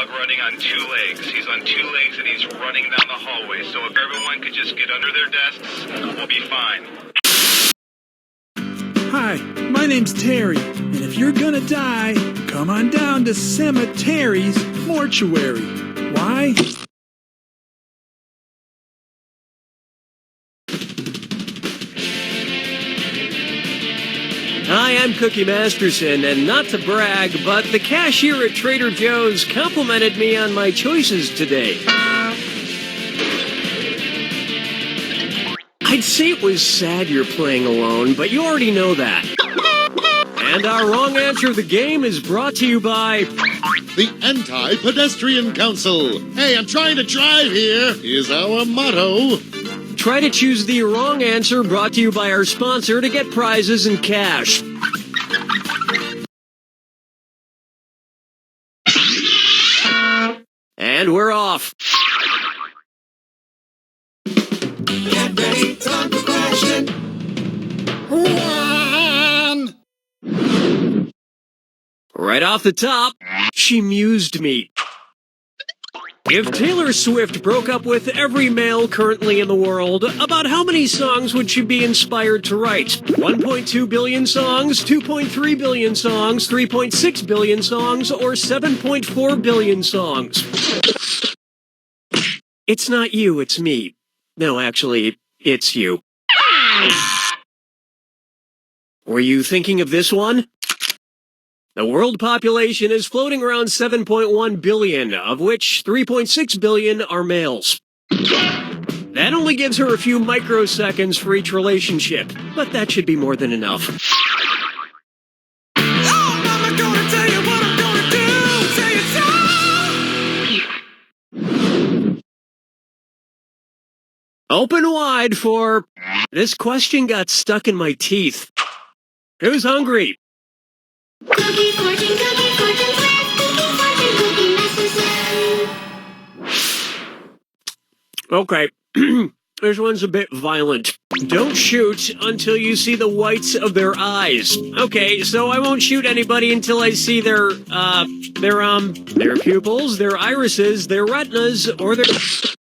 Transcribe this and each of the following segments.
dog running on 2 legs. He's on 2 legs and he's running down the hallway. So if everyone could just get under their desks, we'll be fine. Hi, my name's Terry, and if you're gonna die, come on down to Cemetery's Mortuary. Why? Hi, I'm Cookie Masterson, and not to brag, but the cashier at Trader Joe's complimented me on my choices today. I'd say it was sad you're playing alone, but you already know that. And our wrong answer of the game is brought to you by the Anti-Pedestrian Council. Hey, I'm trying to drive here, is our motto. Try to choose the wrong answer, brought to you by our sponsor to get prizes and cash. And we're off. Get ready, time for question. 1. Right off the top, she mused me. If Taylor Swift broke up with every male currently in the world, about how many songs would she be inspired to write? 1.2 billion songs, 2.3 billion songs, 3.6 billion songs, or 7.4 billion songs? It's not you, it's me. No, actually, it's you. Were you thinking of this one? The world population is floating around 7.1 billion, of which 3.6 billion are males. That only gives her a few microseconds for each relationship, but that should be more than enough. Oh, Mama, gonna tell you what I'm gonna do. Say it so. Open wide for... This question got stuck in my teeth. Who's hungry? Cookie fortune, cookie Masterson. Okay, this one's a bit violent. Don't shoot until you see the whites of their eyes. Okay, so I won't shoot anybody until I see their pupils, their irises, their retinas, or their...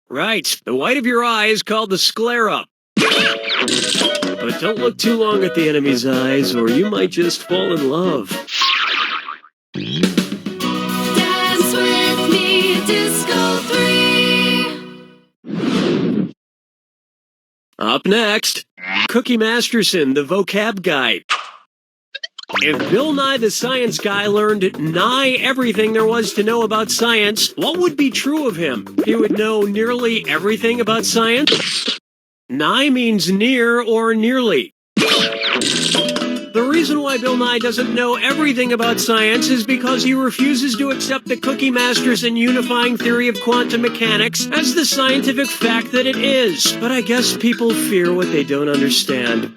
Right, the white of your eye is called the sclera. But don't look too long at the enemy's eyes, or you might just fall in love. Dance with me, Disco 3. Up next, Cookie Masterson, the vocab guy. If Bill Nye the Science Guy learned nigh everything there was to know about science, what would be true of him? He would know nearly everything about science? Nigh means near or nearly. The reason why Bill Nye doesn't know everything about science is because he refuses to accept the Cookie Masterson unifying theory of quantum mechanics as the scientific fact that it is. But I guess people fear what they don't understand.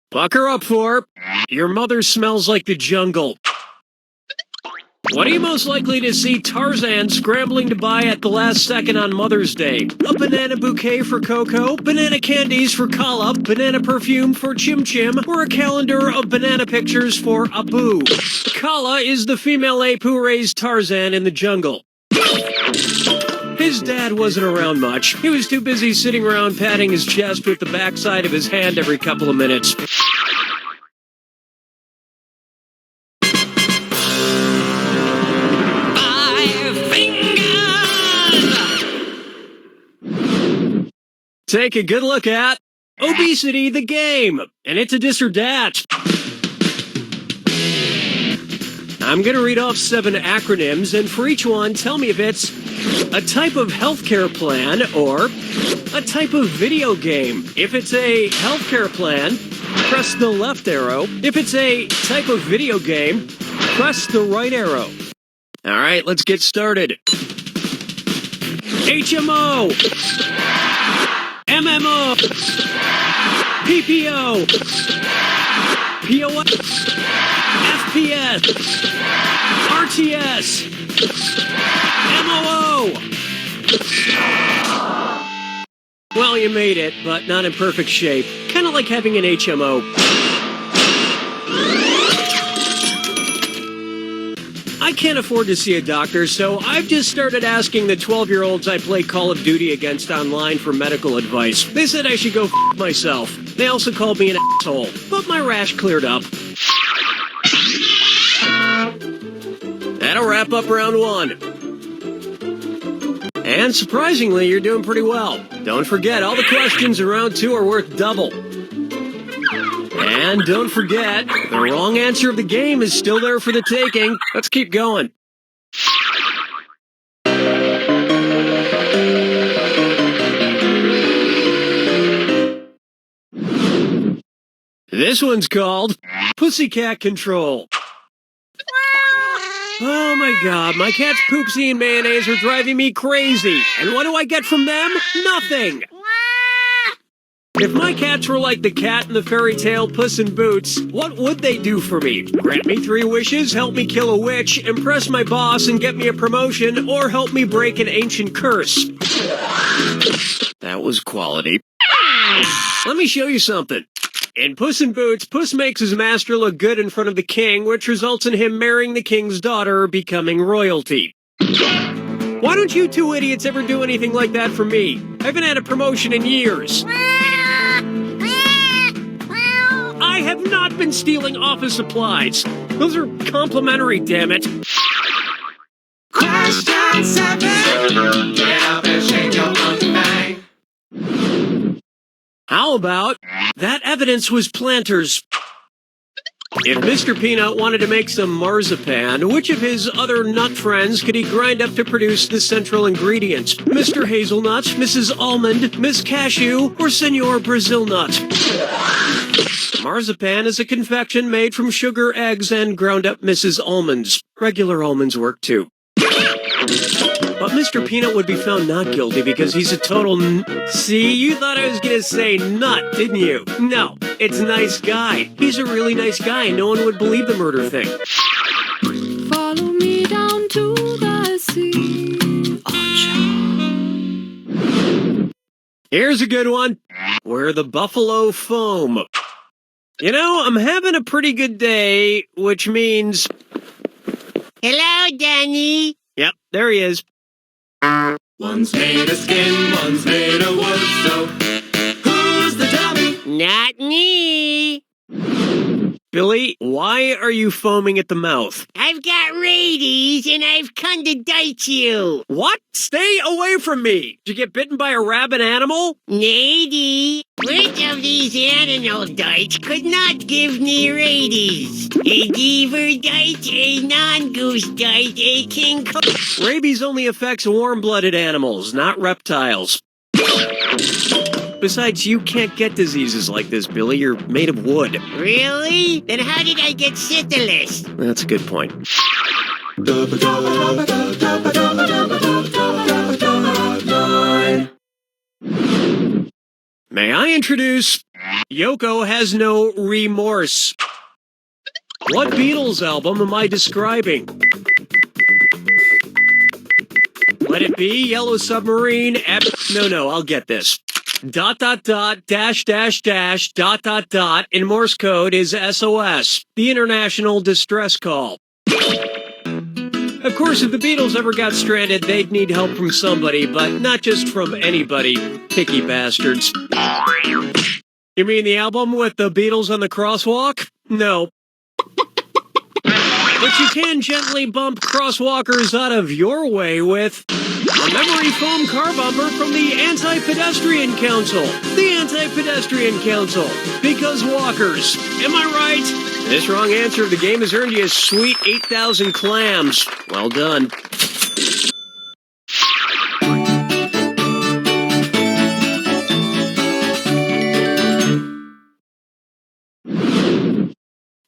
Bucker up for Your Mother Smells Like the Jungle. What are you most likely to see Tarzan scrambling to buy at the last second on Mother's Day? A banana bouquet for Coco, banana candies for Kala, banana perfume for Chim Chim, or a calendar of banana pictures for Abu? Kala is the female ape who raised Tarzan in the jungle. His dad wasn't around much. He was too busy sitting around patting his chest with the backside of his hand every couple of minutes. Take a good look at Obesity the Game, and it's a dis or dat. I'm going to read off 7 acronyms, and for each one, tell me if it's a type of healthcare plan or a type of video game. If it's a healthcare plan, press the left arrow. If it's a type of video game, press the right arrow. All right, let's get started. HMO, MMO, PPO, POS, FPS, RTS, MOO. Well, you made it, but not in perfect shape. Kind of like having an HMO. I can't afford to see a doctor, so I've just started asking the 12-year-olds I play Call of Duty against online for medical advice. They said I should go f*** myself. They also called me an asshole, but my rash cleared up. That'll wrap up round 1. And surprisingly, you're doing pretty well. Don't forget, all the questions in round 2 are worth double. And don't forget, the wrong answer of the game is still there for the taking. Let's keep going. This one's called Pussycat Control. Oh my god, my cat's poopsie and mayonnaise are driving me crazy. And what do I get from them? Nothing! If my cats were like the cat in the fairy tale Puss in Boots, what would they do for me? Grant me 3 wishes, help me kill a witch, impress my boss and get me a promotion, or help me break an ancient curse? That was quality. Let me show you something. In Puss in Boots, Puss makes his master look good in front of the king, which results in him marrying the king's daughter, becoming royalty. Why don't you 2 idiots ever do anything like that for me? I haven't had a promotion in years. I have not been stealing office supplies. Those are complimentary, damn it. Question 7. Get up and shake your monkey bang. How about that evidence was Planters? If Mr. Peanut wanted to make some marzipan, which of his other nut friends could he grind up to produce the central ingredient? Mr. Hazelnut, Mrs. Almond, Miss Cashew, or Senor Brazil Nut? Marzipan is a confection made from sugar, eggs, and ground-up Mrs. Almonds. Regular almonds work too. But Mr. Peanut would be found not guilty because he's a total See, you thought I was gonna say nut, didn't you? No, it's nice guy. He's a really nice guy. No one would believe the murder thing. Follow me down to the sea. Here's a good one. Where the buffalo foam. You know, I'm having a pretty good day, which means... Hello, Danny. Yep, there he is. One's made of skin, one's made of wood, so who's the dummy? Not me. Billy, why are you foaming at the mouth? I've got rabies and I've come to bite you. What? Stay away from me. Did you get bitten by a rabid animal? Lady, which of these animal bites could not give me rabies? A beaver bite, a non-goose bite, a king... Rabies only affects warm-blooded animals, not reptiles. Besides, you can't get diseases like this, Billy. You're made of wood. Really? Then how did I get syphilis? That's a good point. May I introduce... Yoko Has No Remorse. What Beatles album am I describing? Let it be Yellow Submarine... No, I'll get this. ... dash, in Morse code is SOS, the International Distress Call. Of course, if the Beatles ever got stranded, they'd need help from somebody, but not just from anybody, picky bastards. You mean the album with the Beatles on the crosswalk? No. But you can gently bump crosswalkers out of your way with... a memory foam car bumper from the Anti-Pedestrian Council. The Anti-Pedestrian Council. Because walkers. Am I right? This wrong answer of the game has earned you a sweet 8,000 clams. Well done.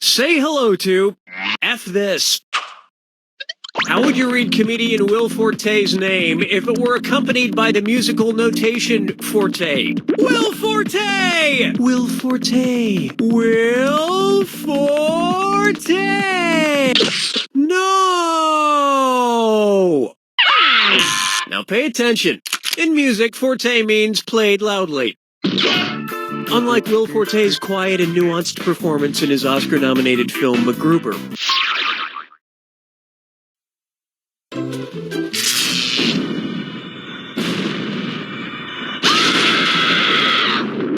Say hello to F this. How would you read comedian Will Forte's name if it were accompanied by the musical notation Forte? Will Forte! Will Forte! Will Forte! No! Now pay attention. In music, forte means played loudly. Unlike Will Forte's quiet and nuanced performance in his Oscar-nominated film MacGruber.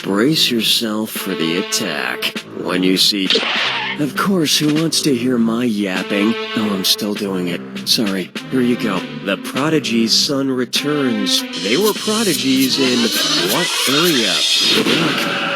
Brace yourself for the attack. When you see... Of course, who wants to hear my yapping? Oh, I'm still doing it. Sorry. Here you go. The Prodigy's son returns. They were prodigies in what area? Look.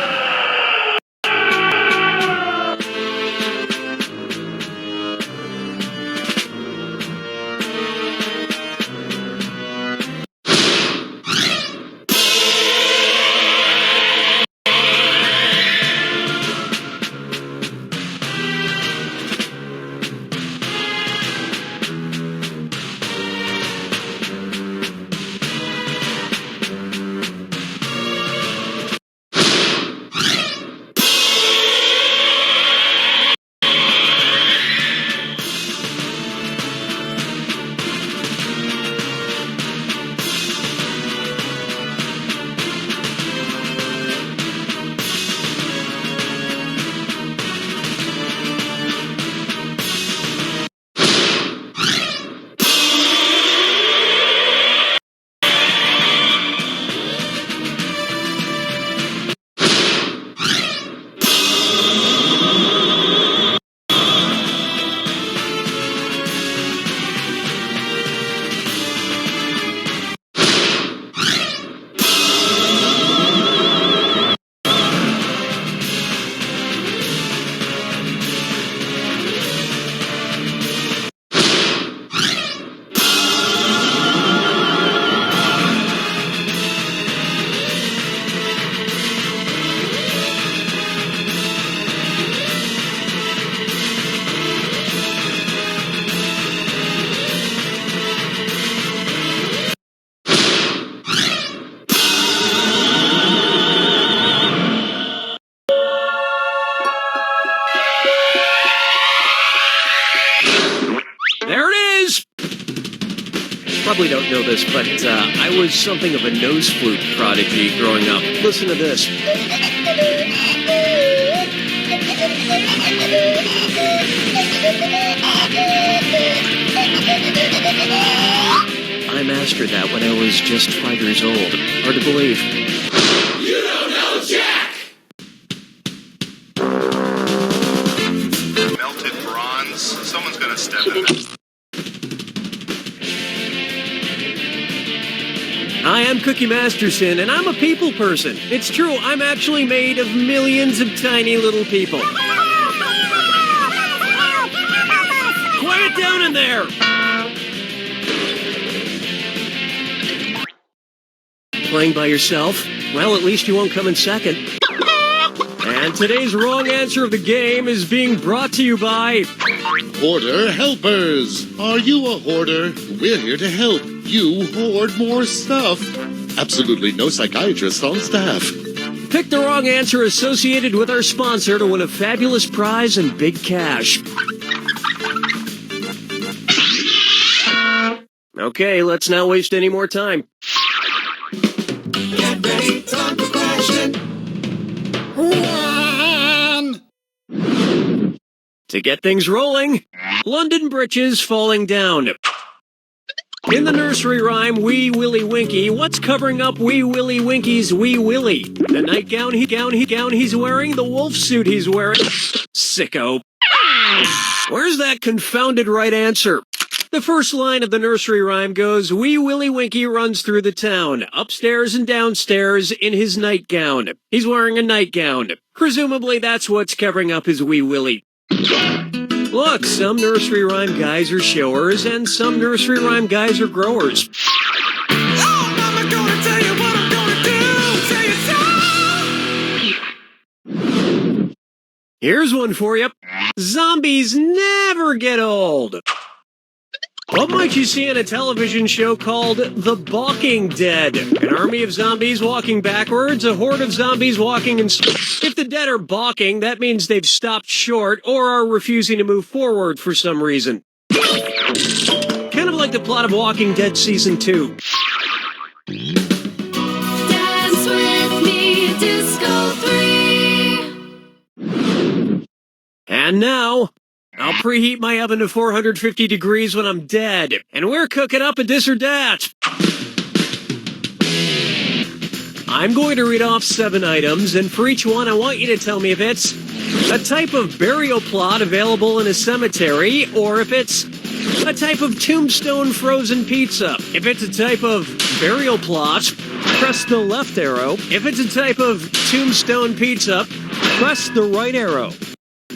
There it is! Probably don't know this, but I was something of a nose flute prodigy growing up. Listen to this. I mastered that when I was just 5 years old. Hard to believe. You don't know Jack! Melted bronze. Someone's gonna step in it. Hi, I'm Cookie Masterson, and I'm a people person. It's true, I'm actually made of millions of tiny little people. Quiet down in there! Playing by yourself? Well, at least you won't come in second. And today's wrong answer of the game is being brought to you by... Hoarder Helpers. Are you a hoarder? We're here to help you hoard more stuff. Absolutely no psychiatrist on staff. Pick the wrong answer associated with our sponsor to win a fabulous prize and big cash. Okay, let's not waste any more time. Get ready, time for question. One! To get things rolling, London britches falling down. In the nursery rhyme, Wee Willie Winky, what's covering up Wee Willie Winky's Wee Willie? The nightgown he's wearing, the wolf suit he's wearing. Sicko. Where's that confounded right answer? The first line of the nursery rhyme goes, Wee Willie Winky runs through the town, upstairs and downstairs in his nightgown. He's wearing a nightgown. Presumably that's what's covering up his Wee Willie. Look, some nursery rhyme guys are showers, and some nursery rhyme guys are growers. Oh, Mama gonna tell you what I'm gonna do! Say it so! Here's one for you. Zombies never get old. What might you see in a television show called The Balking Dead? An army of zombies walking backwards, a horde of zombies walking in... If the dead are balking, that means they've stopped short or are refusing to move forward for some reason. Kind of like the plot of Walking Dead Season 2. And now, I'll preheat my oven to 450 degrees when I'm dead. And we're cooking up a this or that. I'm going to read off 7 items, and for each one, I want you to tell me if it's a type of burial plot available in a cemetery, or if it's a type of tombstone frozen pizza. If it's a type of burial plot, press the left arrow. If it's a type of tombstone pizza, press the right arrow.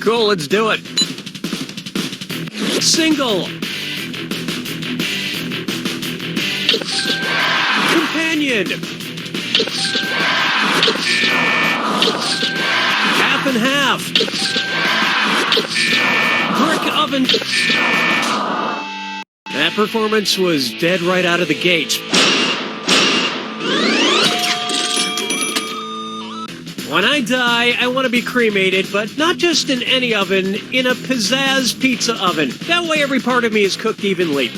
Cool, let's do it. Single. Companion. Half and half. Brick oven. That performance was dead right out of the gate. When I die, I want to be cremated, but not just in any oven, in a pizzazz pizza oven. That way every part of me is cooked evenly.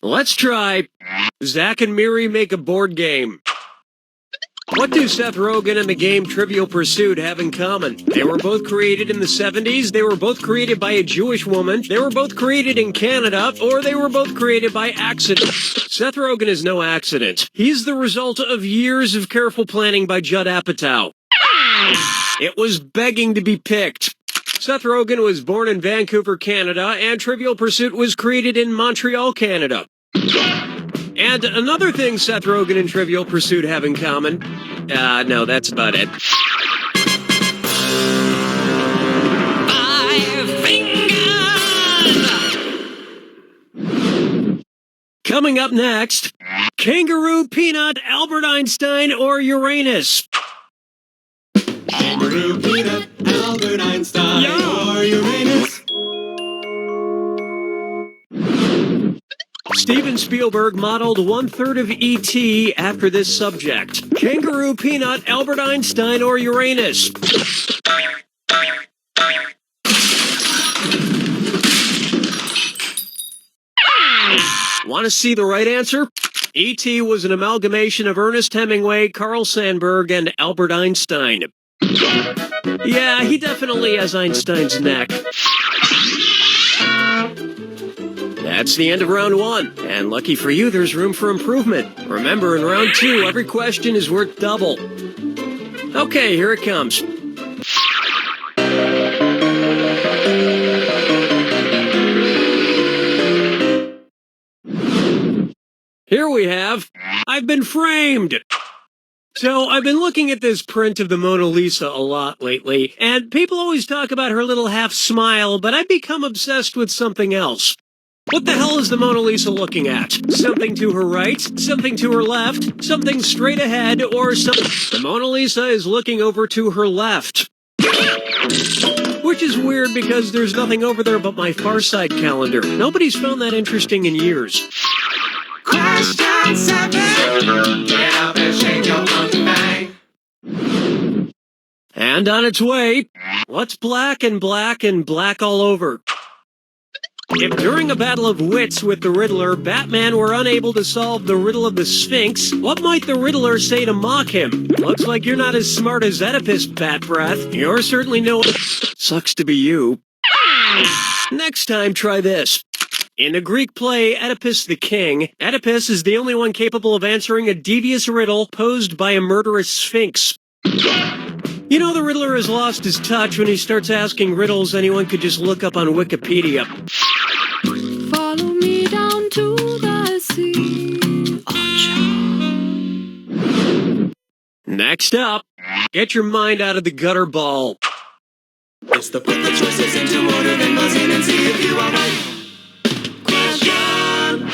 Let's try Zach and Miri make a board game. What do Seth Rogen and the game Trivial Pursuit have in common? They were both created in the 70s, they were both created by a Jewish woman, they were both created in Canada, or they were both created by accident. Seth Rogen is no accident. He's the result of years of careful planning by Judd Apatow. It was begging to be picked. Seth Rogen was born in Vancouver, Canada, and Trivial Pursuit was created in Montreal, Canada. And another thing Seth Rogen and Trivial Pursuit have in common... no, that's about it. 5 fingers! Coming up next, Kangaroo, Peanut, Albert Einstein, or Uranus? Kangaroo, Peanut, Albert Einstein, or Uranus. Steven Spielberg modeled 1/3 of E.T. after this subject. Kangaroo, Peanut, Albert Einstein, or Uranus? Want to see the right answer? E.T. was an amalgamation of Ernest Hemingway, Carl Sandburg, and Albert Einstein. Yeah, he definitely has Einstein's neck. That's the end of round 1, and lucky for you, there's room for improvement. Remember, in round 2, every question is worth double. Okay, here it comes. Here we have, I've been framed. So, I've been looking at this print of the Mona Lisa a lot lately, and people always talk about her little half smile, but I've become obsessed with something else. What the hell is the Mona Lisa looking at? Something to her right, something to her left, something straight ahead, or something... The Mona Lisa is looking over to her left. Which is weird because there's nothing over there but my Far Side calendar. Nobody's found that interesting in years. Question 7. Get up and shake your monkey bang. And on its way, what's black and black and black all over? If during a battle of wits with the Riddler, Batman were unable to solve the riddle of the Sphinx, what might the Riddler say to mock him? Looks like you're not as smart as Oedipus, Bat Breath. You're certainly no... Sucks to be you. Next time, try this. In the Greek play Oedipus the King, Oedipus is the only one capable of answering a devious riddle posed by a murderous sphinx. You know the Riddler has lost his touch when he starts asking riddles anyone could just look up on Wikipedia. Follow me down to the sea. Next up, get your mind out of the gutter ball. It's the put the choices into order, then buzz in and see if you are right. Question.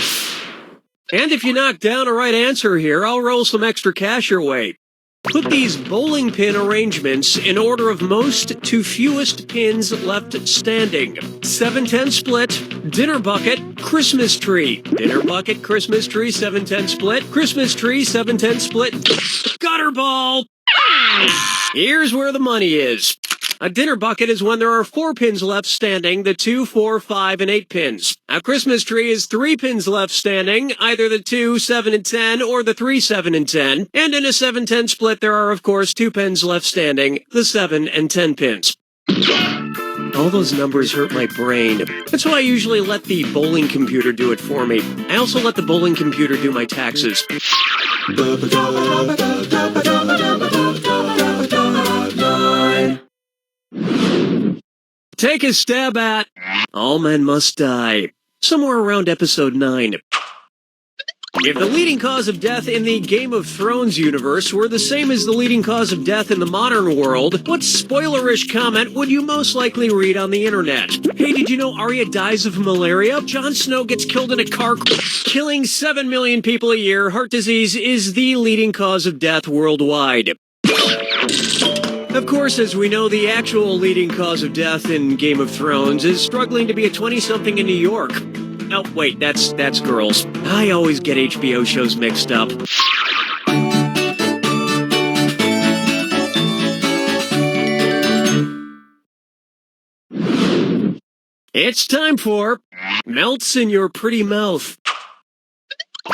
And if you knock down a right answer here, I'll roll some extra cash your way. Put these bowling pin arrangements in order of most to fewest pins left standing. 7-10 split, dinner bucket, Christmas tree. Dinner bucket, Christmas tree, 7-10 split, Christmas tree, 7-10 split, gutter ball. Here's where the money is. A dinner bucket is when there are 4 pins left standing, the 2, 4, 5, and 8 pins. A Christmas tree is 3 pins left standing, either the 2, 7, and 10, or the 3, 7, and 10. And in a 7-10 split, there are, of course, 2 pins left standing, the 7 and 10 pins. All those numbers hurt my brain. That's why I usually let the bowling computer do it for me. I also let the bowling computer do my taxes. Take a stab at All Men Must Die, somewhere around episode 9. If the leading cause of death in the Game of Thrones universe were the same as the leading cause of death in the modern world, what spoilerish comment would you most likely read on the internet? Hey, did you know Arya dies of malaria? Jon Snow gets killed in a car killing 7 million people a year. Heart disease is the leading cause of death worldwide. Of course, as we know, the actual leading cause of death in Game of Thrones is struggling to be a 20-something in New York. Oh, wait, that's girls. I always get HBO shows mixed up. It's time for Melts in Your Pretty Mouth.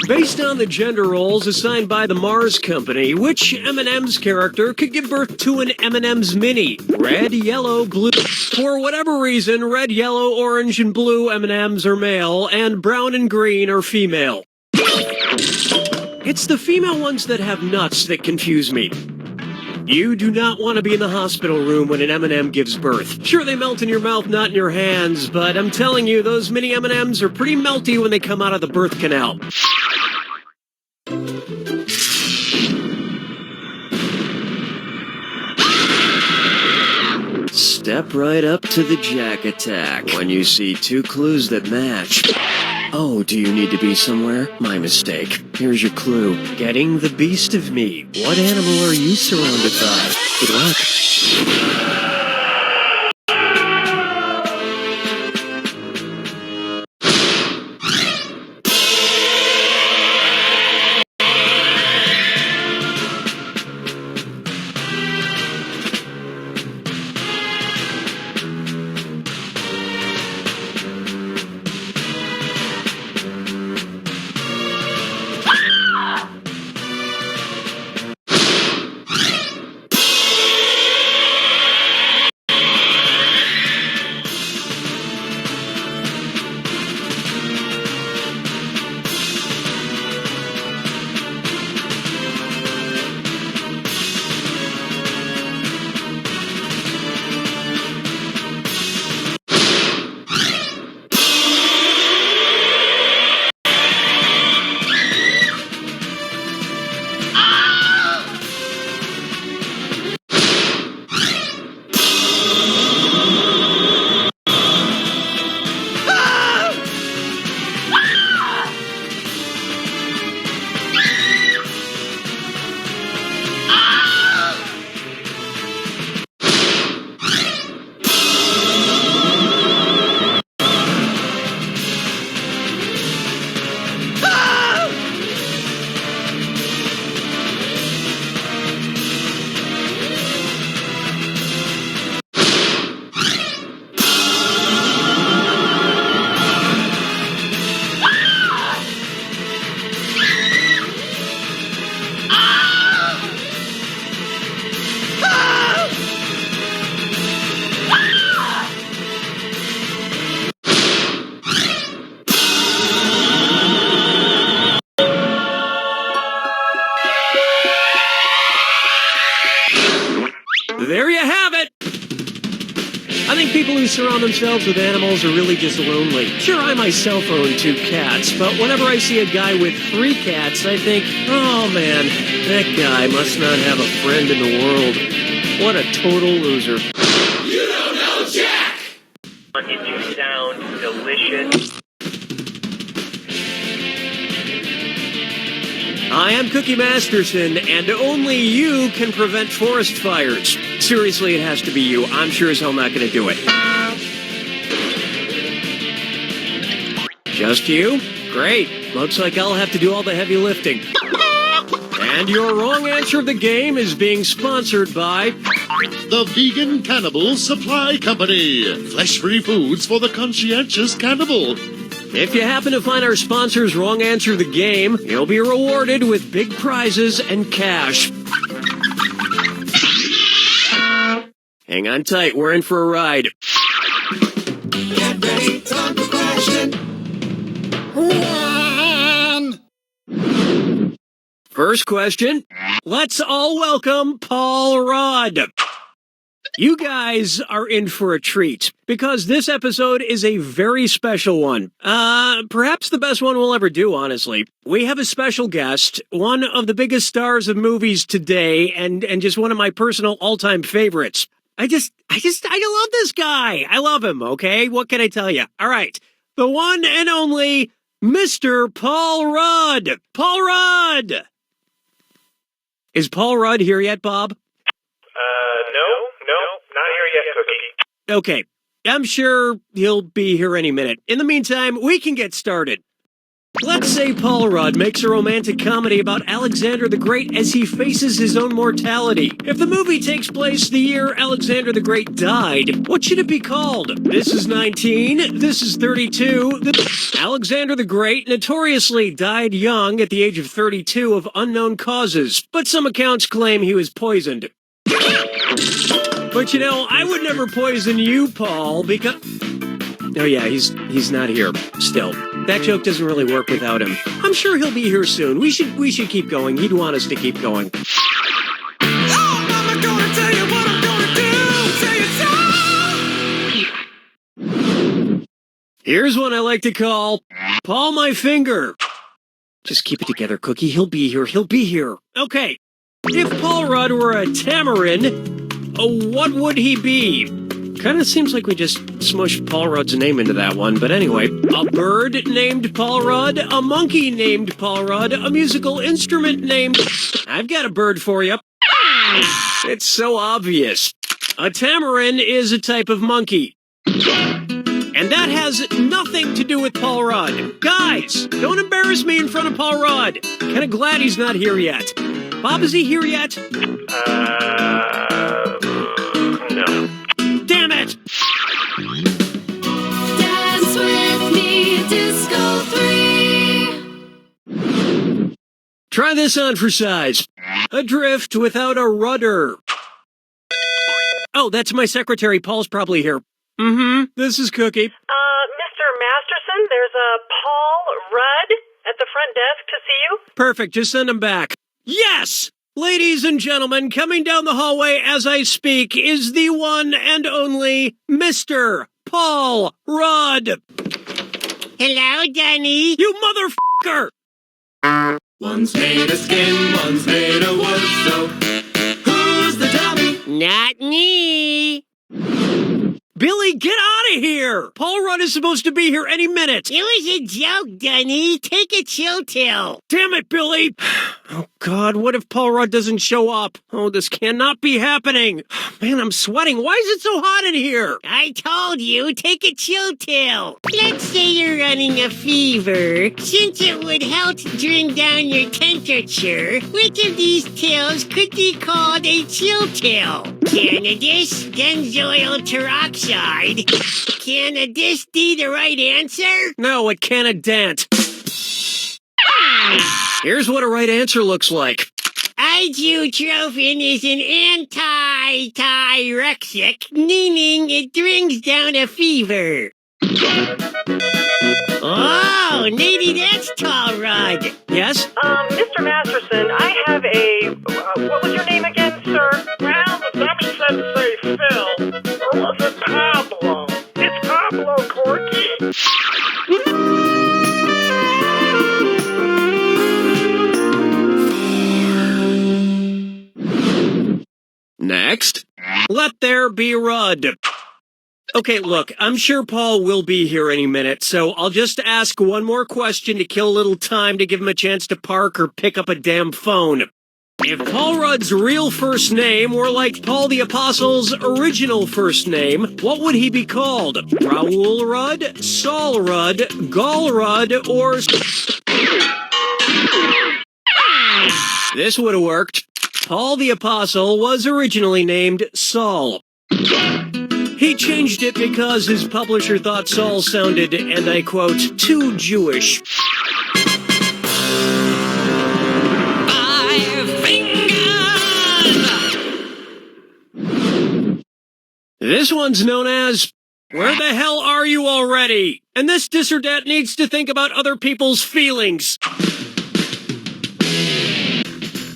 Based on the gender roles assigned by the Mars Company, which M&M's character could give birth to an M&M's Mini? Red, yellow, blue. For whatever reason, red, yellow, orange, and blue M&M's are male, and brown and green are female. It's the female ones that have nuts that confuse me. You do not want to be in the hospital room when an M&M gives birth. Sure, they melt in your mouth, not in your hands, but I'm telling you, those mini M&Ms are pretty melty when they come out of the birth canal. Step right up to the Jack attack when you see 2 clues that match. Oh, do you need to be somewhere? My mistake. Here's your clue. Getting the beast of me. What animal are you surrounded by? Good luck. There you have it! I think people who surround themselves with animals are really just lonely. Sure, I myself own 2 cats, but whenever I see a guy with 3 cats, I think, oh man, that guy must not have a friend in the world. What a total loser. You don't know Jack! I want it to sound delicious. I am Cookie Masterson, and only you can prevent forest fires. Seriously, it has to be you. I'm sure as hell not going to do it. Just you? Great. Looks like I'll have to do all the heavy lifting. And your wrong answer of the game is being sponsored by The Vegan Cannibal Supply Company. Flesh-free foods for the conscientious cannibal. If you happen to find our sponsor's wrong answer to the game, you'll be rewarded with big prizes and cash. Hang on tight, we're in for a ride. Get ready, time for question. First question. Let's all welcome Paul Rudd. You guys are in for a treat, because this episode is a very special one. Perhaps the best one we'll ever do, honestly. We have a special guest, one of the biggest stars of movies today, and just one of my personal all-time favorites. I love this guy. I love him, okay? What can I tell you? All right. The one and only Mr. Paul Rudd. Paul Rudd! Is Paul Rudd here yet, Bob? No, not here yet, Cookie. Okay. I'm sure he'll be here any minute. In the meantime, we can get started. Let's say Paul Rudd makes a romantic comedy about Alexander the Great as he faces his own mortality. If the movie takes place the year Alexander the Great died, what should it be called? This is 19, this is 32. Alexander the Great notoriously died young at the age of 32 of unknown causes, but some accounts claim he was poisoned. But you know, I would never poison you, Paul, because... Oh yeah, he's not here still. That joke doesn't really work without him. I'm sure he'll be here soon. We should keep going. He'd want us to keep going. Oh, Mama, gonna tell you what I'm gonna do. Say it so. Here's one I like to call Paul My Finger. Just keep it together, Cookie. He'll be here. He'll be here. Okay. If Paul Rudd were a tamarin, what would he be? Kind of seems like we just smushed Paul Rudd's name into that one, but anyway. A bird named Paul Rudd, a monkey named Paul Rudd, a musical instrument named... I've got a bird for you. It's so obvious. A tamarin is a type of monkey. And that has nothing to do with Paul Rudd. Guys, don't embarrass me in front of Paul Rudd. Kind of glad he's not here yet. Bob, is he here yet? No. Damn it! Dance with me, Disco 3. Try this on for size. Adrift without a rudder. Oh, that's my secretary. Paul's probably here. This is Cookie. Mr. Masterson, there's a Paul Rudd at the front desk to see you. Perfect. Just send him back. Yes! Ladies and gentlemen, coming down the hallway as I speak is the one and only Mr. Paul Rudd. Hello, Danny. You motherfucker! One's made of skin, one's made of wood, so who's the dummy? Not me. Billy, get out of here! Paul Rudd is supposed to be here any minute. It was a joke, Danny. Take a chill pill. Damn it, Billy! Oh, God, what if Paul Rudd doesn't show up? Oh, this cannot be happening. Man, I'm sweating. Why is it so hot in here? I told you, take a chill pill. Let's say you're running a fever. Since it would help bring down your temperature, which of these pills could be called a chill pill? Cannabis, benzoyl peroxide. Can this be the right answer? No, it can't a dent. Here's what a right answer looks like. Ibuprofen is an anti-tyrexic, meaning it brings down a fever. Oh, maybe that's Paul Rudd. Yes? Mr. Masterson, I have a... what was your name again, sir? Well, the dummy said to say Phil, or was it Pablo? It's Pablo, Corky. Next. Let there be Rudd. Okay, look, I'm sure Paul will be here any minute, so I'll just ask one more question to kill a little time to give him a chance to park or pick up a damn phone. If Paul Rudd's real first name were like Paul the Apostle's original first name, what would he be called? Raoul Rudd, Saul Rudd, Gall Rudd, or... This would have worked. Paul the Apostle was originally named Saul. He changed it because his publisher thought Saul sounded, and I quote, too Jewish. This one's known as, Where the hell are you already? And this dis or dat needs to think about other people's feelings.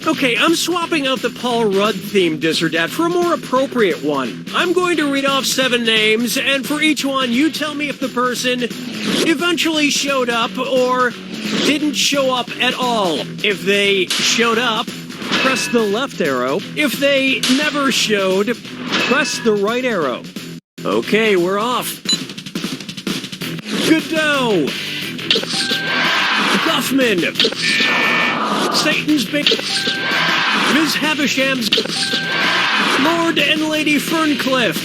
Okay, I'm swapping out the Paul Rudd-themed dis or dat for a more appropriate one. I'm going to read off 7 names, and for each one, you tell me if the person eventually showed up or didn't show up at all. If they showed up, press the left arrow. If they never showed, press the right arrow. Okay, we're off. Godot. Guffman. Satan's Big... Ms. Havisham's... Lord and Lady Ferncliff.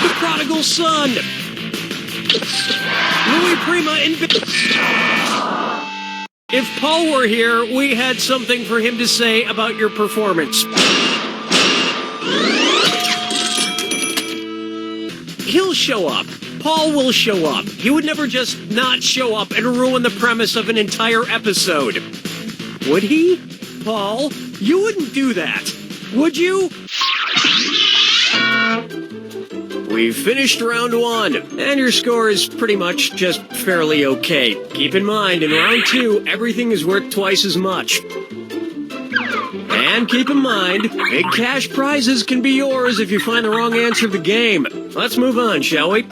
The Prodigal Son. Louis Prima and... If Paul were here, we had something for him to say about your performance. He'll show up. Paul will show up. He would never just not show up and ruin the premise of an entire episode. Would he? Paul, you wouldn't do that, would you? We've finished round 1, and your score is pretty much just fairly okay. Keep in mind, in round 2, everything is worth twice as much. And keep in mind, big cash prizes can be yours if you find the wrong answer of the game. Let's move on, shall we?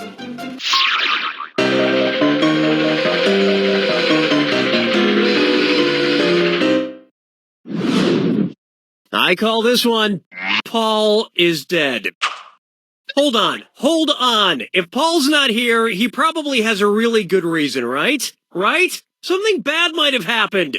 I call this one, Paul is Dead. Hold on. If Paul's not here, he probably has a really good reason, right? Right? Something bad might have happened.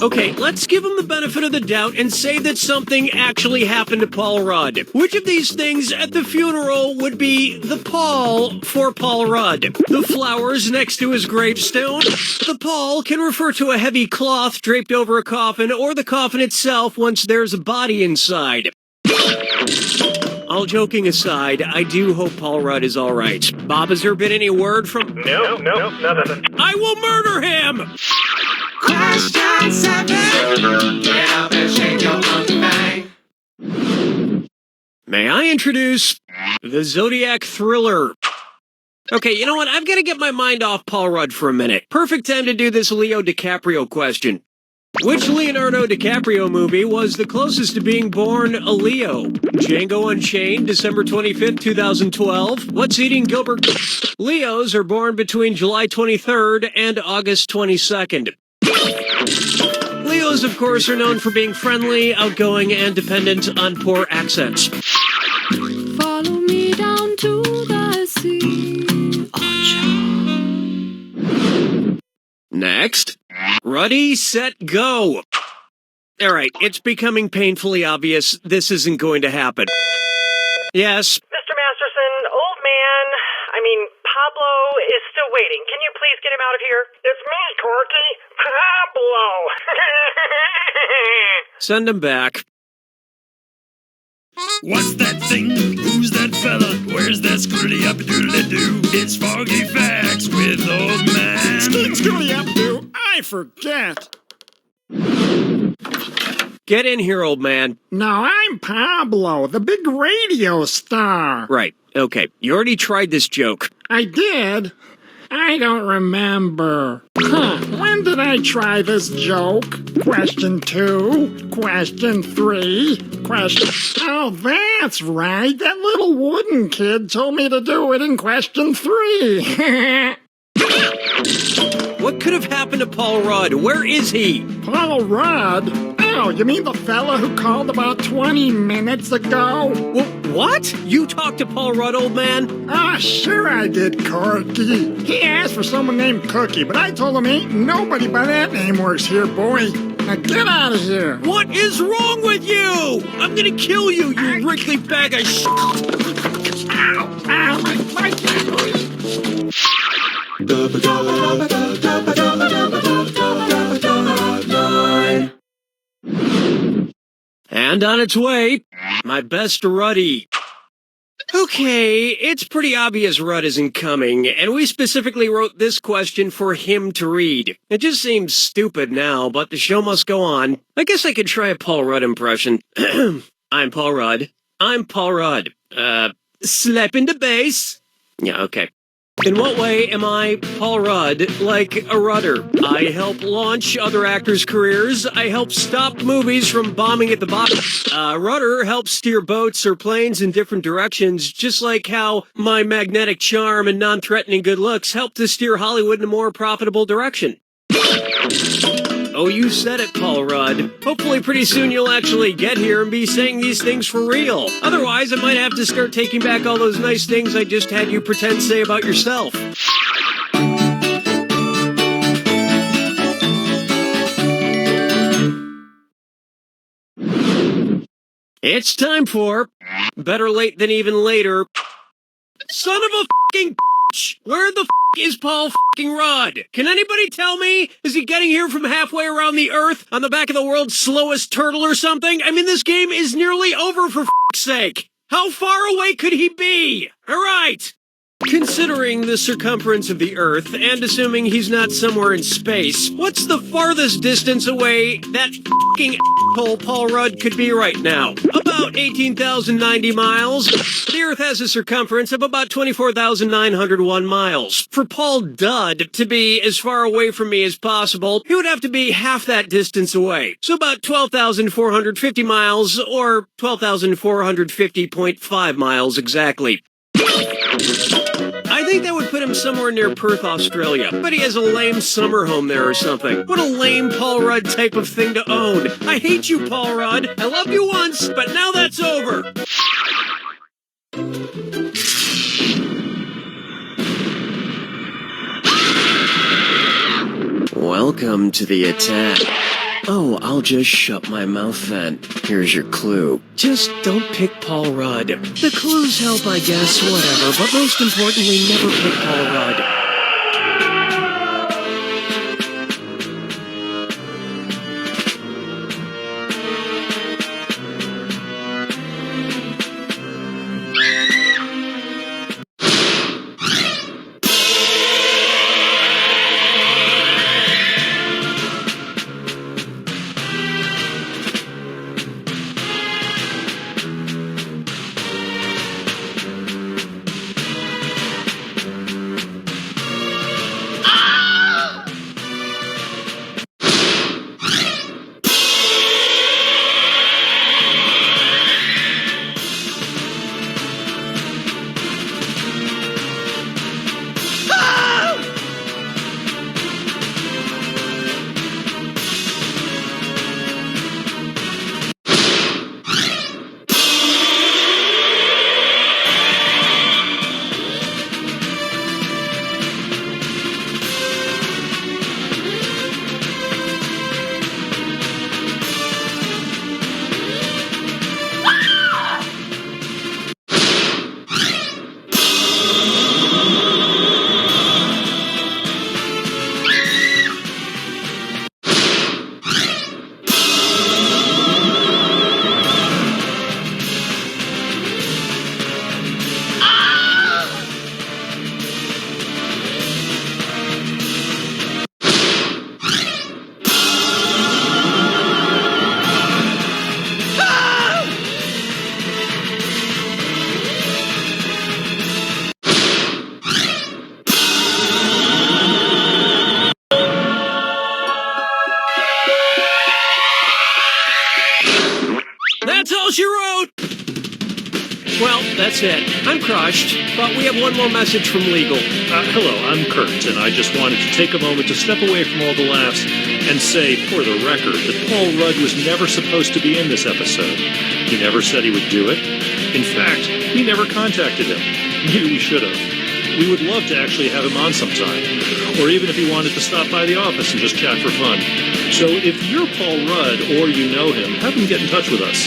Okay, let's give him the benefit of the doubt and say that something actually happened to Paul Rudd. Which of these things at the funeral would be the Paul for Paul Rudd? The flowers next to his gravestone? The Paul can refer to a heavy cloth draped over a coffin or the coffin itself once there's a body inside. All joking aside, I do hope Paul Rudd is all right. Bob, has there been any word from... No, nothing. I will murder him! Question 7. Get up and shake your monkey bang. May I introduce the Zodiac Thriller? Okay, you know what? I've got to get my mind off Paul Rudd for a minute. Perfect time to do this Leo DiCaprio question. Which Leonardo DiCaprio movie was the closest to being born a Leo? Django Unchained, December 25th, 2012. What's eating Gilbert? Leos are born between July 23rd and August 22nd. Leos, of course, are known for being friendly, outgoing, and dependent on poor accents. Follow me down to the sea. Next. Ready, set, go. Alright, it's becoming painfully obvious this isn't going to happen. Yes? Mr. Masterson, old man, Pablo is still waiting. Can you please get him out of here? It's me, Corky. Pablo. Send him back. What's that thing? Who's that fella? Where's that scooty-up-doodly-doo? It's Foggy Facts with Old Man. Scooty-up-doo, I forget. Get in here, old man. No, I'm Pablo, the big radio star. Right, okay. You already tried this joke. I did? I don't remember. When did I try this joke? Question 2, question 3, question... Oh, that's right. That little wooden kid told me to do it in question 3. What could have happened to Paul Rudd? Where is he? Paul Rudd? Oh, you mean the fella who called about 20 minutes ago? What? You talked to Paul Rudd, old man? Ah, sure I did, Corky. He asked for someone named Cookie, but I told him ain't nobody by that name works here, boy. Now get out of here. What is wrong with you? I'm gonna kill you, you wrinkly bag of sh**. Ow, my And on its way, my best Ruddy. Okay, it's pretty obvious Rudd isn't coming, and we specifically wrote this question for him to read. It just seems stupid now, but the show must go on. I guess I could try a Paul Rudd impression. I'm Paul Rudd. I'm Paul Rudd. Slap into bass. Yeah, okay. In what way am I, Paul Rudd, like a rudder? I help launch other actors' careers. I help stop movies from bombing at the bottom. Rudder helps steer boats or planes in different directions, just like how my magnetic charm and non-threatening good looks help to steer Hollywood in a more profitable direction. Oh, you said it, Paul Rudd. Hopefully pretty soon you'll actually get here and be saying these things for real. Otherwise, I might have to start taking back all those nice things I just had you pretend say about yourself. It's time for Better Late Than Even Later. Son of a f***ing bitch! Where the f*** is Paul f***ing Rudd? Can anybody tell me? Is he getting here from halfway around the Earth on the back of the world's slowest turtle or something? I mean, this game is nearly over for f***'s sake. How far away could he be? All right. Considering the circumference of the Earth, and assuming he's not somewhere in space, what's the farthest distance away that f***ing asshole Paul Rudd could be right now? About 18,090 miles. The Earth has a circumference of about 24,901 miles. For Paul Dud to be as far away from me as possible, he would have to be half that distance away. So about 12,450 miles, or 12,450.5 miles exactly. I think that would put him somewhere near Perth, Australia. But he has a lame summer home there or something. What a lame Paul Rudd type of thing to own. I hate you, Paul Rudd. I loved you once, but now that's over. Welcome to the attack. Oh, I'll just shut my mouth then. Here's your clue. Just don't pick Paul Rudd. The clues help, I guess, whatever, but most importantly, never pick Paul Rudd. That's it. I'm crushed, but we have one more message from legal. Hello, I'm Kurt, and I just wanted to take a moment to step away from all the laughs and say, for the record, that Paul Rudd was never supposed to be in this episode. He never said he would do it. In fact, we never contacted him. Maybe we should have. We would love to actually have him on sometime, or even if he wanted to stop by the office and just chat for fun. So if you're Paul Rudd or you know him, have him get in touch with us.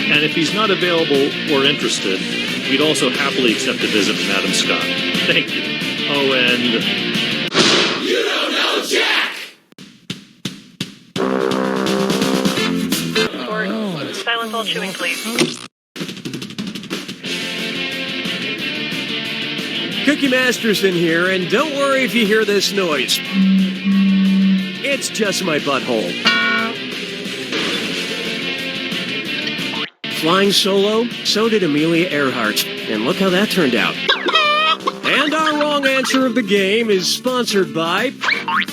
And if he's not available or interested, we'd also happily accept a visit from Adam Scott. Thank you. Oh, and... You don't know Jack! silence all chewing, please. Cookie Masterson here, and don't worry if you hear this noise. It's just my butthole. Flying solo, so did Amelia Earhart. And look how that turned out. And our wrong answer of the game is sponsored by...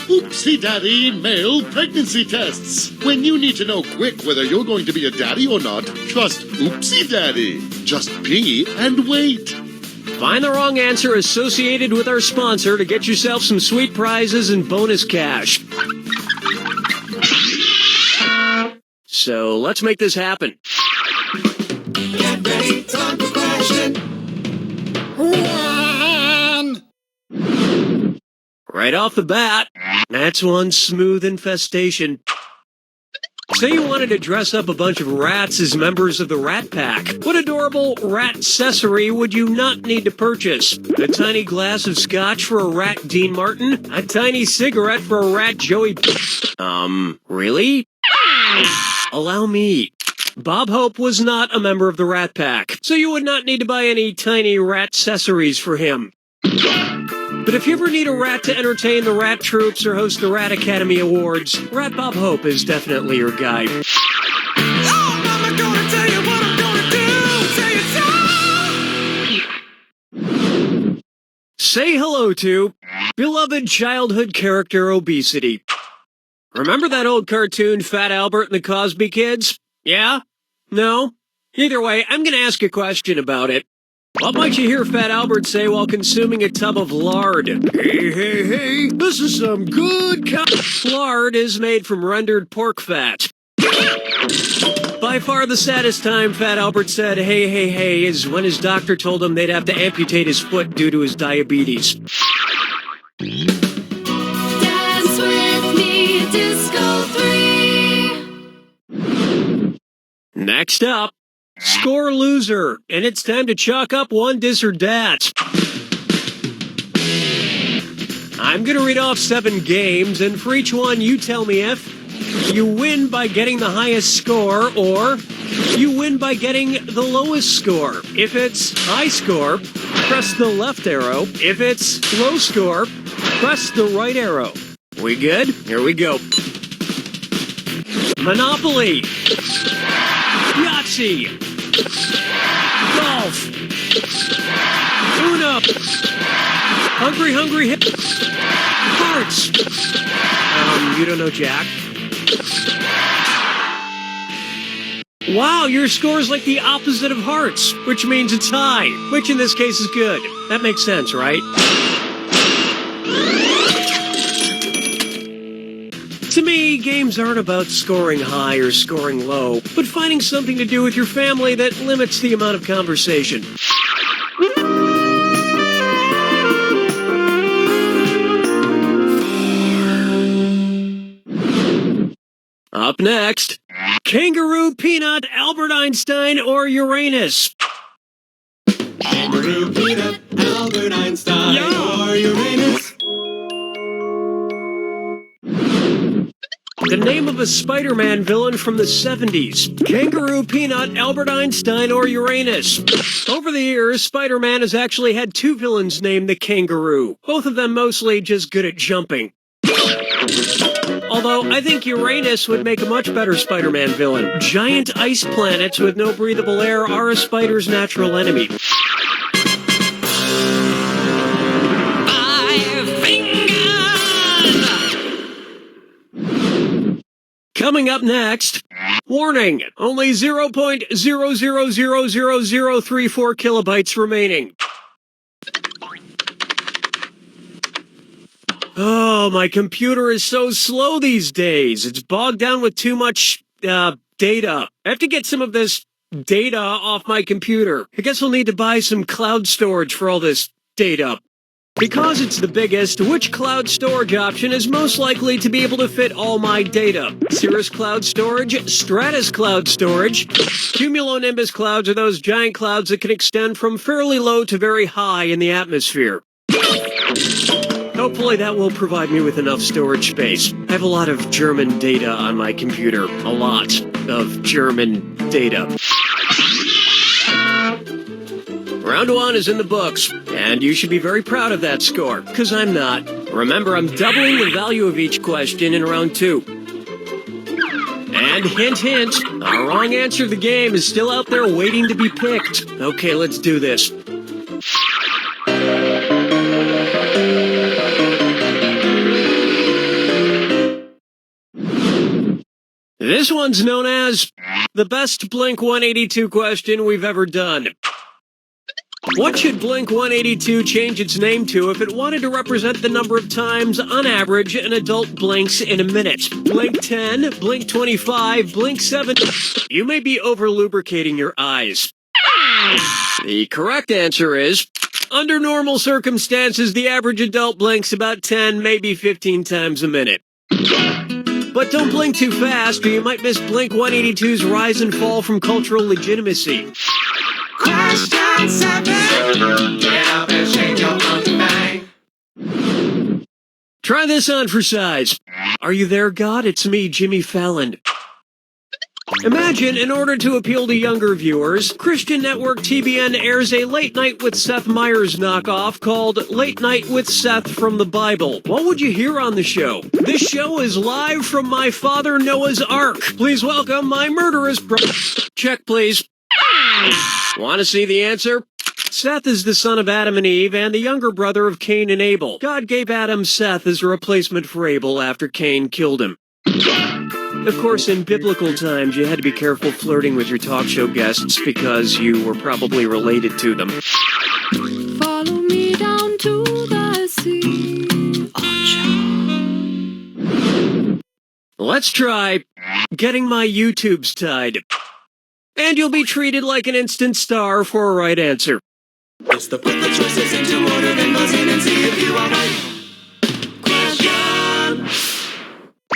Oopsie Daddy male pregnancy tests. When you need to know quick whether you're going to be a daddy or not, trust Oopsie Daddy. Just pee and wait. Find the wrong answer associated with our sponsor to get yourself some sweet prizes and bonus cash. So let's make this happen. Get ready, time for question. Right off the bat, that's one smooth infestation. Say you wanted to dress up a bunch of rats as members of the Rat Pack. What adorable rat accessory would you not need to purchase? A tiny glass of scotch for a rat Dean Martin? A tiny cigarette for a rat Joey... Really? Allow me. Bob Hope was not a member of the Rat Pack, so you would not need to buy any tiny rat accessories for him. But if you ever need a rat to entertain the rat troops or host the Rat Academy Awards, Rat Bob Hope is definitely your guy. Oh, Mama, gonna tell you what I'm gonna do. Say hello to beloved childhood character obesity. Remember that old cartoon Fat Albert and the Cosby Kids? Yeah? No? Either way, I'm gonna ask a question about it. What might you hear Fat Albert say while consuming a tub of lard? Hey, hey, hey, this is some good lard is made from rendered pork fat. By far the saddest time Fat Albert said, hey, hey, hey, is when his doctor told him they'd have to amputate his foot due to his diabetes. Dance with me, Disco 3. Next up, score loser, and it's time to chalk up one dis or dat. I'm going to read off 7 games, and for each one, you tell me if you win by getting the highest score, or you win by getting the lowest score. If it's high score, press the left arrow. If it's low score, press the right arrow. We good? Here we go. Monopoly. Yahtzee. Golf. Uno. Hungry Hip. Hearts. You don't know Jack? Wow, your score is like the opposite of hearts, which means it's high, which in this case is good. That makes sense, right? To me, games aren't about scoring high or scoring low, but finding something to do with your family that limits the amount of conversation. Up next, Kangaroo, Peanut, Albert Einstein, or Uranus? Kangaroo, Peanut, Albert Einstein, or Uranus. The name of a Spider-Man villain from the 70s. Kangaroo, Peanut, Albert Einstein, or Uranus? Over the years, Spider-Man has actually had 2 villains named the Kangaroo, both of them mostly just good at jumping. Although, I think Uranus would make a much better Spider-Man villain. Giant ice planets with no breathable air are a spider's natural enemy. 5 fingers! Coming up next, warning, only 0.000034 kilobytes remaining. Oh, my computer is so slow these days. It's bogged down with too much, data. I have to get some of this data off my computer. I guess we'll need to buy some cloud storage for all this data. Because it's the biggest, which cloud storage option is most likely to be able to fit all my data? Cirrus Cloud Storage, Stratus Cloud Storage, Cumulonimbus clouds are those giant clouds that can extend from fairly low to very high in the atmosphere. Hopefully that will provide me with enough storage space. I have a lot of German data on my computer. A lot. of German data. Round 1 is in the books, and you should be very proud of that score, because I'm not. Remember, I'm doubling the value of each question in round 2. And hint, hint, our wrong answer of the game is still out there waiting to be picked. Okay, let's do this. This one's known as the best Blink-182 question we've ever done. What should Blink-182 change its name to if it wanted to represent the number of times, on average, an adult blinks in a minute? Blink 10, Blink 25, Blink 7... You may be over-lubricating your eyes. The correct answer is, under normal circumstances, the average adult blinks about 10, maybe 15 times a minute. But don't blink too fast, or you might miss Blink-182's rise and fall from cultural legitimacy. Question 7. Get up and shake your monkey bang. Try this on for size. Are you there, God? It's me, Jimmy Fallon. Imagine, in order to appeal to younger viewers, Christian network TBN airs a Late Night with Seth Meyers knockoff called Late Night with Seth from the Bible. What would you hear on the show? This show is live from my father Noah's Ark. Please welcome my murderous Check, please. Want to see the answer? Seth is the son of Adam and Eve and the younger brother of Cain and Abel. God gave Adam Seth as a replacement for Abel after Cain killed him. Of course, in biblical times, you had to be careful flirting with your talk show guests because you were probably related to them. Follow me down to the sea. Let's try getting my YouTubes tied. And you'll be treated like an instant star for a right answer. It's the put the choices into order, then buzz in and see if you are right. Question.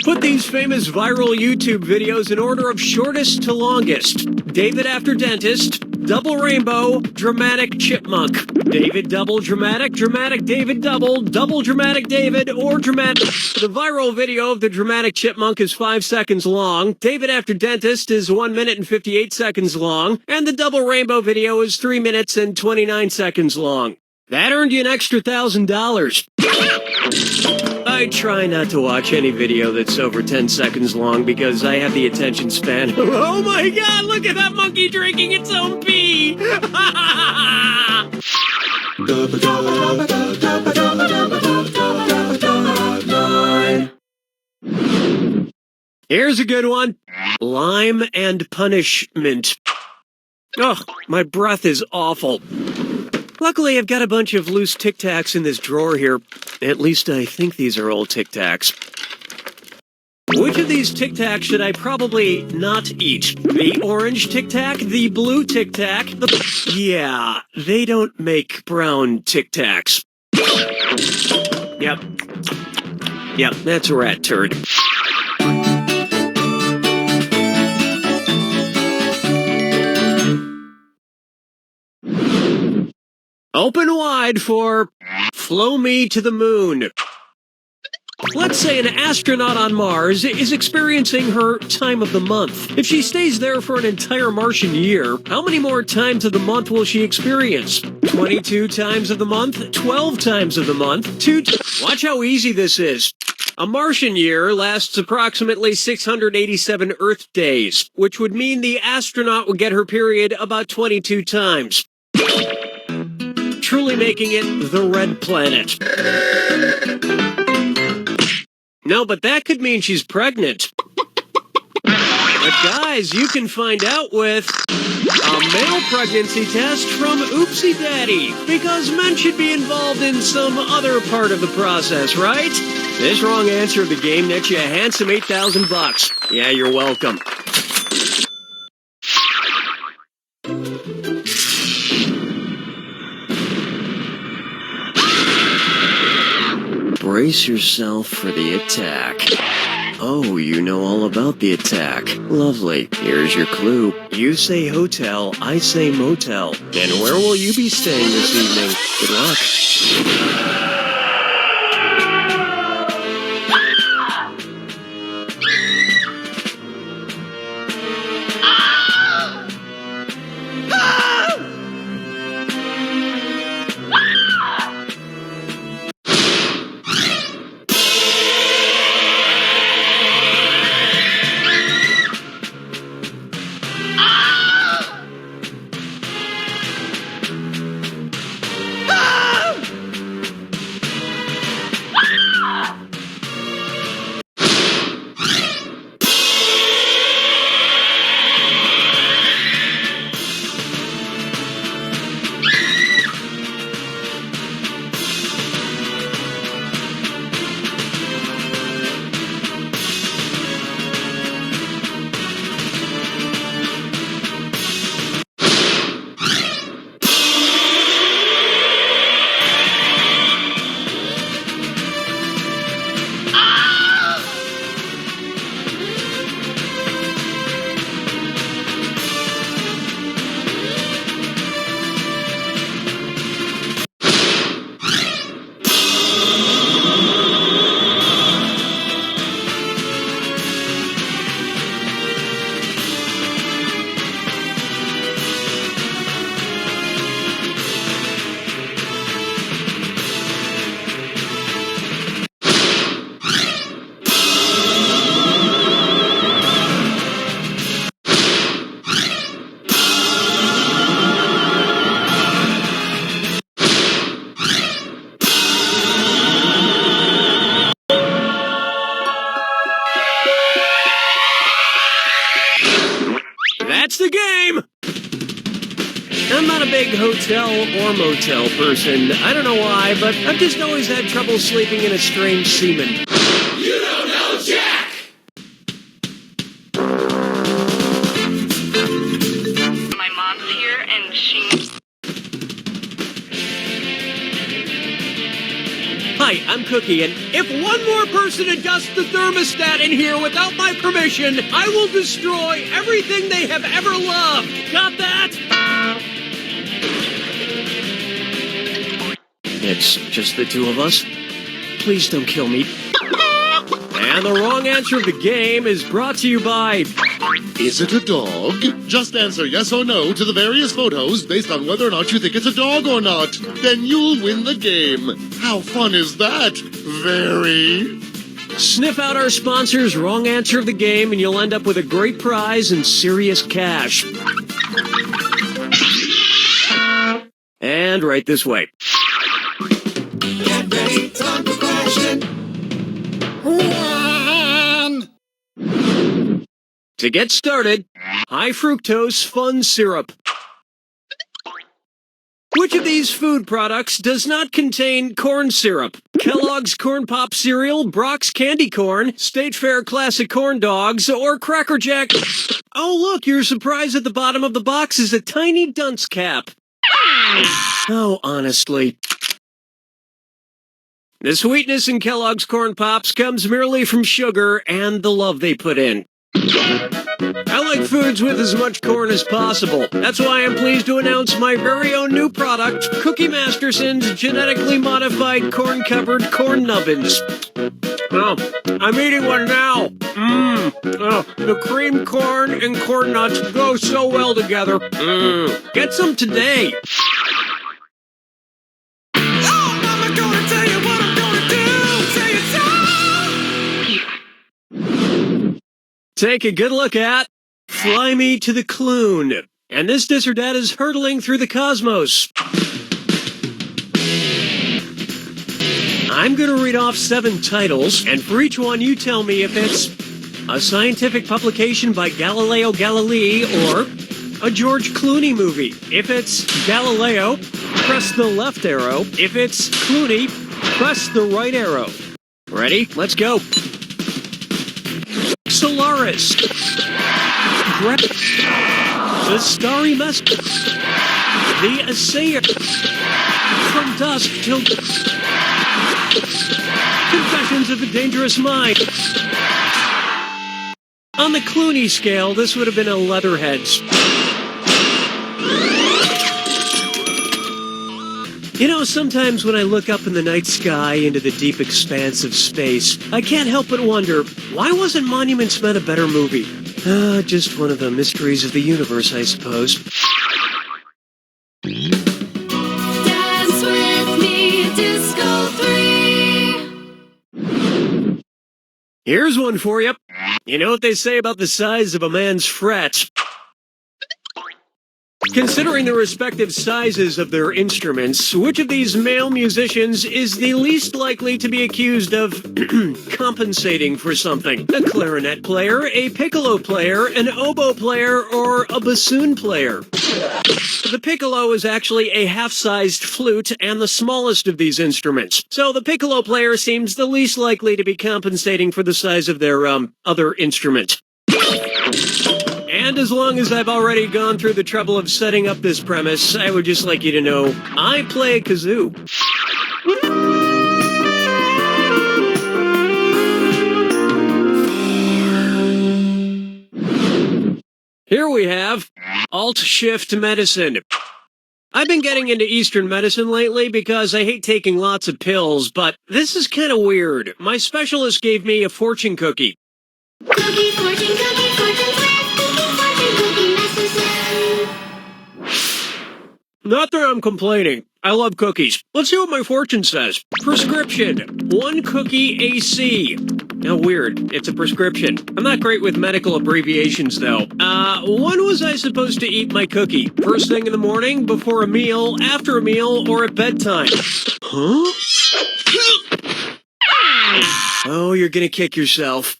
Put these famous viral YouTube videos in order of shortest to longest. David after dentist, double rainbow, dramatic chipmunk. David double dramatic, dramatic David double, double dramatic David, or dramatic... The viral video of the dramatic chipmunk is 5 seconds long, David after dentist is 1 minute and 58 seconds long, and the double rainbow video is 3 minutes and 29 seconds long. That earned you an extra $1,000. I try not to watch any video that's over 10 seconds long because I have the attention span. Oh my god, look at that monkey drinking its own pee! Here's a good one. Lime and punishment. Ugh, my breath is awful. Luckily, I've got a bunch of loose Tic Tacs in this drawer here. At least I think these are all Tic Tacs. Which of these Tic Tacs should I probably not eat? The orange Tic Tac? The blue Tic Tac? Yeah, they don't make brown Tic Tacs. Yep, that's a rat turd. Open wide for Flow Me to the Moon. Let's say an astronaut on Mars is experiencing her time of the month. If she stays there for an entire Martian year, how many more times of the month will she experience? 22 times of the month? 12 times of the month? Watch how easy this is. A Martian year lasts approximately 687 Earth days, which would mean the astronaut would get her period about 22 times. Truly making it the red planet. No, but that could mean she's pregnant. But guys, you can find out with a male pregnancy test from Oopsie Daddy, because men should be involved in some other part of the process, right? This wrong answer of the game nets you a handsome $8,000. Yeah, you're welcome. Brace yourself for the attack. Oh, you know all about the attack. Lovely. Here's your clue. You say hotel, I say motel. And where will you be staying this evening? Good luck. the game! I'm not a big hotel or motel person. I don't know why, but I've just always had trouble sleeping in a strange semen. You don't know Jack! My mom's here and she... Hi, I'm Cookie, and if one more person adjusts the thermostat in here without my permission, I will destroy everything they have ever loved. Got that? It's just the two of us. Please don't kill me. And the wrong answer of the game is brought to you by... Is it a dog? Just answer yes or no to the various photos based on whether or not you think it's a dog or not. Then you'll win the game. How fun is that? Very. Sniff out our sponsor's wrong answer of the game and you'll end up with a great prize and serious cash. And right this way. Get ready, time for question. 1. To get started, high fructose fun syrup. Which of these food products does not contain corn syrup? Kellogg's Corn Pop Cereal, Brock's Candy Corn, State Fair Classic Corn Dogs, or Cracker Jack? Oh look, you're surprised at the bottom of the box is a tiny dunce cap. Oh, honestly. The sweetness in Kellogg's Corn Pops comes merely from sugar and the love they put in. I like foods with as much corn as possible. That's why I'm pleased to announce my very own new product, Cookie Masterson's genetically modified corn-covered corn nubbins. Oh, I'm eating one now. Oh, the cream corn and corn nuts go so well together. Get some today. Take a good look at Fly Me to the Clune. And this dis or dat is hurtling through the cosmos. I'm going to read off 7 titles, and for each one you tell me if it's a scientific publication by Galileo Galilei or a George Clooney movie. If it's Galileo, press the left arrow. If it's Clooney, press the right arrow. Ready? Let's go. Solaris. The Starry Mess. The Assayer. From Dusk Till... Confessions of a Dangerous Mind. On the Clooney scale, this would have been a Leatherheads. You know, sometimes when I look up in the night sky into the deep expanse of space, I can't help but wonder, why wasn't Monuments Men a better movie? Just one of the mysteries of the universe, I suppose. Dance with me, Disco 3. Here's one for you. You know what they say about the size of a man's fret? Considering the respective sizes of their instruments, which of these male musicians is the least likely to be accused of compensating for something? A clarinet player, a piccolo player, an oboe player, or a bassoon player? The piccolo is actually a half-sized flute and the smallest of these instruments. So the piccolo player seems the least likely to be compensating for the size of their, other instrument. And as long as I've already gone through the trouble of setting up this premise, I would just like you to know, I play a kazoo. Here we have Alt-Shift Medicine. I've been getting into Eastern medicine lately because I hate taking lots of pills, but this is kind of weird. My specialist gave me a fortune cookie. Cookie, fortune, Not that I'm complaining. I love cookies. Let's see what my fortune says. Prescription. 1 cookie AC. Now, weird. It's a prescription. I'm not great with medical abbreviations, though. When was I supposed to eat my cookie? First thing in the morning, before a meal, after a meal, or at bedtime? Huh? Oh, you're gonna kick yourself.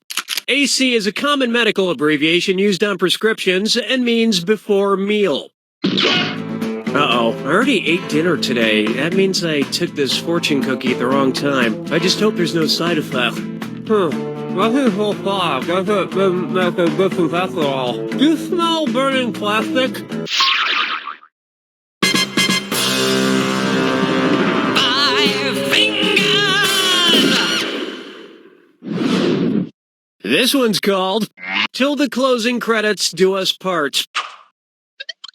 AC is a common medical abbreviation used on prescriptions and means before meal. Uh-oh, I already ate dinner today. That means I took this fortune cookie at the wrong time. I just hope there's no side effect. What is so far? Does it make a difference after all? Do you smell burning plastic? This one's called Till the Closing Credits Do Us Part.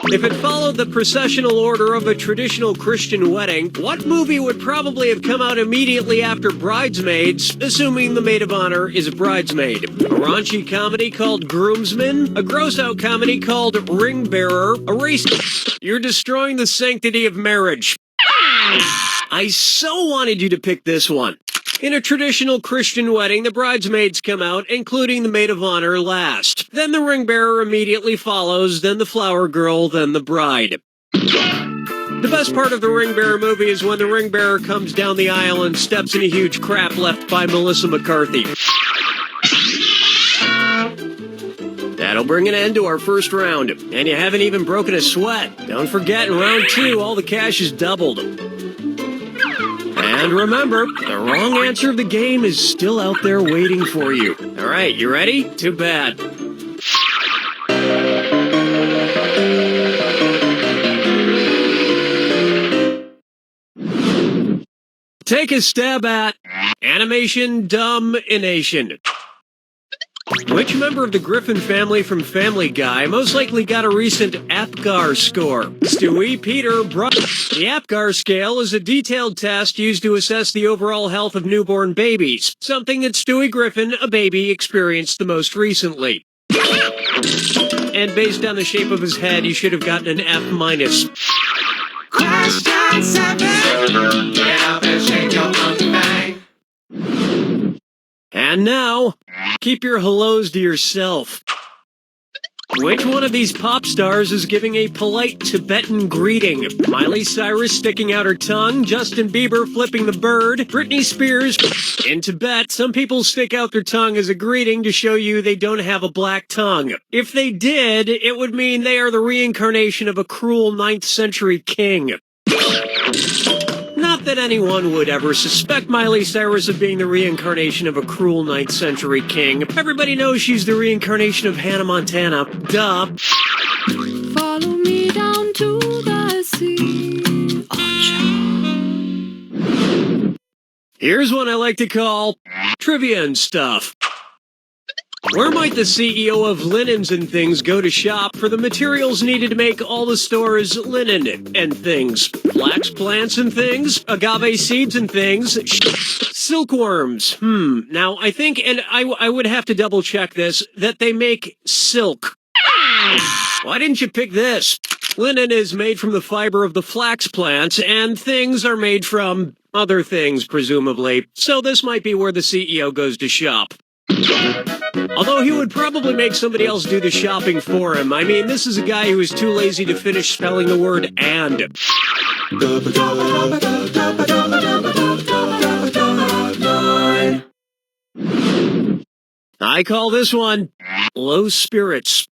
If it followed the processional order of a traditional Christian wedding, what movie would probably have come out immediately after Bridesmaids, assuming the maid of honor is a bridesmaid? A raunchy comedy called Groomsmen? A gross-out comedy called Ring Bearer? A race... You're destroying the sanctity of marriage. I so wanted you to pick this one. In a traditional Christian wedding, the bridesmaids come out, including the maid of honor, last. Then the ring bearer immediately follows, then the flower girl, then the bride. The best part of the ring bearer movie is when the ring bearer comes down the aisle and steps in a huge crap left by Melissa McCarthy. That'll bring an end to our first round. And you haven't even broken a sweat. Don't forget, in round 2, all the cash is doubled. And remember, the wrong answer of the game is still out there waiting for you. All right, you ready? Too bad. Take a stab at Animation Dumb-ination. Which member of the Griffin family from Family Guy most likely got a recent APGAR score? Stewie, Peter, The APGAR scale is a detailed test used to assess the overall health of newborn babies, something that Stewie Griffin, a baby, experienced the most recently. And based on the shape of his head, he should have gotten an F-. Question 7. Get up and shake your monkey bang. And now, keep your hellos to yourself. Which one of these pop stars is giving a polite Tibetan greeting? Miley Cyrus sticking out her tongue, Justin Bieber flipping the bird, Britney Spears. In Tibet, some people stick out their tongue as a greeting to show you they don't have a black tongue. If they did, it would mean they are the reincarnation of a cruel 9th century king. Not that anyone would ever suspect Miley Cyrus of being the reincarnation of a cruel 9th century king. Everybody knows she's the reincarnation of Hannah Montana. Duh. Follow me down to the sea. Here's one I like to call Trivia and Stuff. Where might the CEO of Linens and Things go to shop for the materials needed to make all the store's linen and things? Flax plants and things? Agave seeds and things? Silkworms. Now, I think, and I would have to double check this, that they make silk. Why didn't you pick this? Linen is made from the fiber of the flax plants, and things are made from other things, presumably. So this might be where the CEO goes to shop. Although he would probably make somebody else do the shopping for him. I mean, this is a guy who is too lazy to finish spelling the word and. I call this one Low Spirits.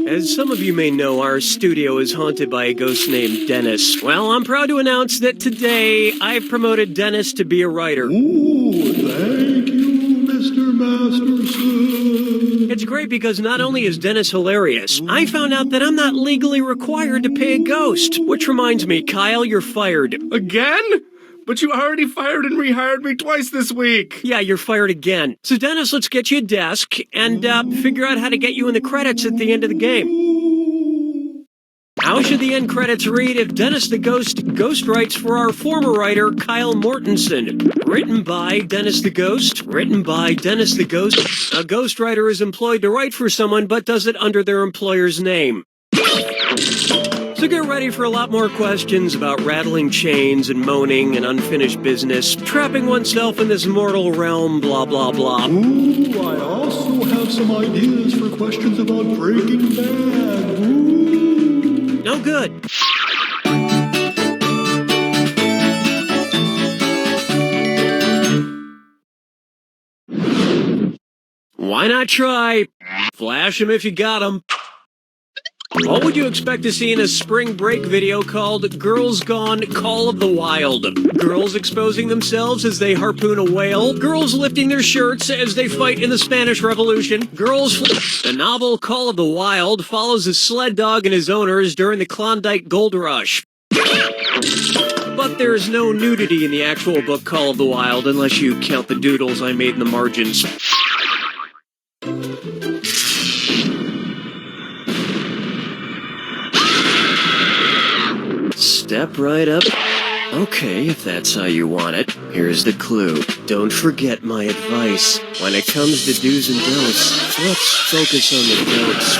As some of you may know, our studio is haunted by a ghost named Dennis. Well, I'm proud to announce that today I've promoted Dennis to be a writer. Ooh, thank you, Mr. Masterson. It's great because not only is Dennis hilarious, I found out that I'm not legally required to pay a ghost. Which reminds me, Kyle, you're fired. Again? But you already fired and rehired me twice this week. Yeah, you're fired again. So, Dennis, let's get you a desk and figure out how to get you in the credits at the end of the game. How should the end credits read if Dennis the Ghost ghostwrites for our former writer, Kyle Mortensen? Written by Dennis the Ghost. Written by Dennis the Ghost. A ghostwriter is employed to write for someone but does it under their employer's name. So get ready for a lot more questions about rattling chains and moaning and unfinished business, trapping oneself in this mortal realm, blah, blah, blah. Ooh, I also have some ideas for questions about Breaking Bad. Ooh. No good. Why not try? Flash 'em if you got 'em. What would you expect to see in a spring break video called Girls Gone Call of the Wild? Girls exposing themselves as they harpoon a whale. Girls lifting their shirts as they fight in the Spanish Revolution. The novel Call of the Wild follows a sled dog and his owners during the Klondike Gold Rush. But there's no nudity in the actual book Call of the Wild unless you count the doodles I made in the margins. Step right up. Okay, if that's how you want it. Here's the clue. Don't forget my advice. When it comes to do's and don'ts, let's focus on the don'ts.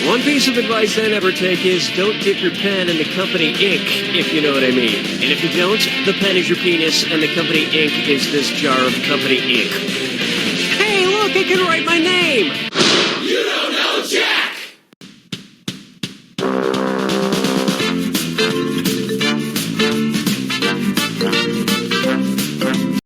One piece of advice I never take is don't dip your pen in the company ink, if you know what I mean. And if you don't, the pen is your penis, and the company ink is this jar of company ink. Hey, look, I can write my name! You don't know Jack!